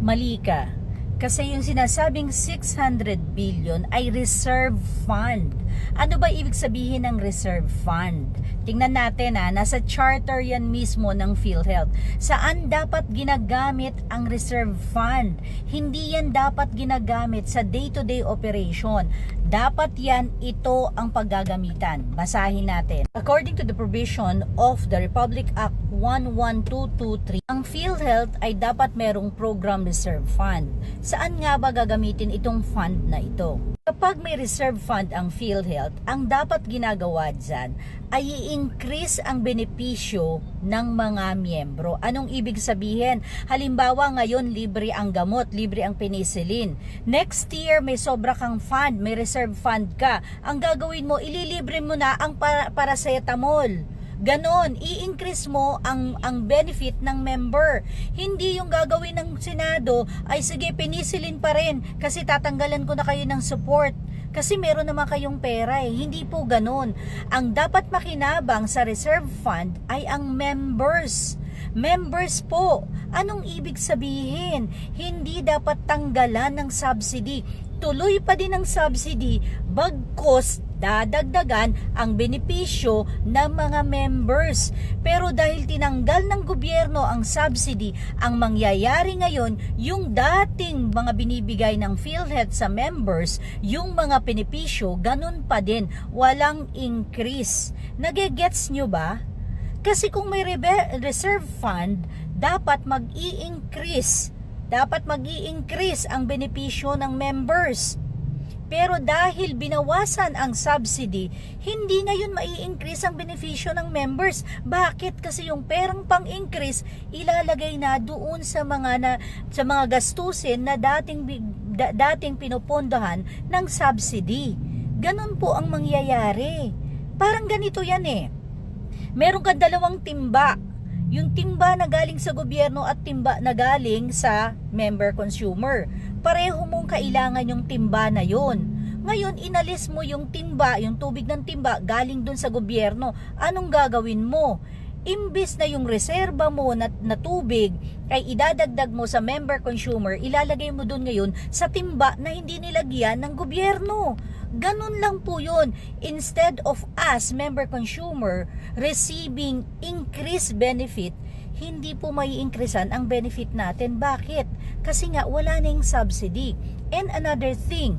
Mali ka. Kasi yung sinasabing 600 billion ay reserve fund. Ano ba ibig sabihin ng reserve fund? Tingnan natin nasa charter yan mismo ng PhilHealth. Saan dapat ginagamit ang reserve fund? Hindi yan dapat ginagamit sa day-to-day operation. Dapat yan, ito ang paggagamitan. Basahin natin. According to the provision of the Republic Act 11223, ang PhilHealth ay dapat merong program reserve fund. Saan nga ba gagamitin itong fund na ito? Kapag may reserve fund ang PhilHealth, ang dapat ginagawa dyan ay i-increase ang benepisyo ng mga miyembro. Anong ibig sabihin? Halimbawa ngayon libre ang gamot, libre ang penicillin. Next year may sobra kang fund, may reserve fund ka. Ang gagawin mo, ililibre mo na ang paracetamol. Ganon, i-increase mo ang benefit ng member. Hindi yung gagawin ng Senado ay sige penicillin pa rin kasi tatanggalan ko na kayo ng support. Kasi meron naman kayong pera Hindi po ganon. Ang dapat makinabang sa reserve fund ay ang members. Members po. Anong ibig sabihin? Hindi dapat tanggalan ng subsidy. Tuloy pa din ang subsidy bagkus dadagdagan ang benepisyo ng mga members. Pero dahil tinanggal ng gobyerno ang subsidy, ang mangyayari ngayon, yung dating mga binibigay ng PhilHealth sa members, yung mga benepisyo, ganun pa din. Walang increase. Nagegets nyo ba? Kasi kung may reserve fund, dapat mag-i-increase. Dapat mag-i-increase ang benepisyo ng members. Pero dahil binawasan ang subsidy, hindi ngayon mai-increase ang benepisyo ng members. Bakit? Kasi yung perang pang-increase ilalagay na doon sa mga gastusin na dating pinupondohan ng subsidy. Ganon po ang mangyayari. Parang ganito yan Meron ka dalawang timba. Yung timba na galing sa gobyerno at timba na galing sa member consumer. Pareho mong kailangan yung timba na yon. Ngayon, inalis mo yung timba, yung tubig ng timba galing dun sa gobyerno. Anong gagawin mo? Imbis na yung reserba mo na tubig ay idadagdag mo sa member consumer, ilalagay mo dun ngayon sa timba na hindi nilagyan ng gobyerno. Ganun lang po yun. Instead of us, member consumer, receiving increased benefit, hindi po may increasean ang benefit natin. Bakit? Kasi nga wala na yung subsidy. And another thing,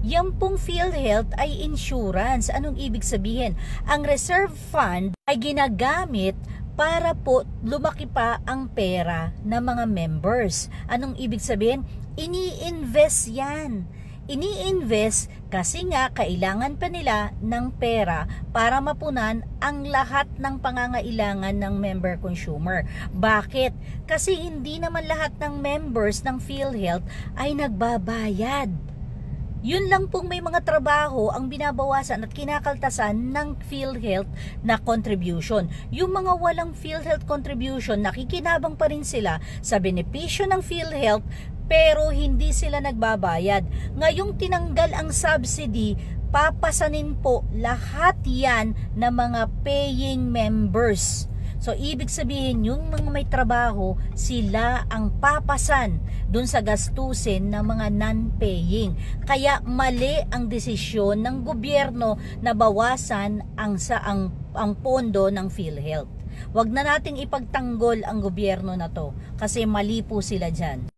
yan pong PhilHealth ay insurance. Anong ibig sabihin? Ang reserve fund ay ginagamit para po lumaki pa ang pera ng mga members. Anong ibig sabihin? Ini-invest yan. Ini-invest kasi nga kailangan pa nila ng pera para mapunan ang lahat ng pangangailangan ng member consumer. Bakit? Kasi hindi naman lahat ng members ng PhilHealth ay nagbabayad. Yun lang pong may mga trabaho ang binabawasan at kinakaltasan ng PhilHealth na contribution. Yung mga walang PhilHealth contribution, nakikinabang pa rin sila sa benepisyo ng PhilHealth pero hindi sila nagbabayad. Ngayong tinanggal ang subsidy, papasanin po lahat yan ng mga paying members. So, ibig sabihin, yung mga may trabaho, sila ang papasan dun sa gastusin ng mga non-paying. Kaya mali ang desisyon ng gobyerno na bawasan ang pondo ng PhilHealth. Huwag na nating ipagtanggol ang gobyerno na to kasi mali po sila dyan.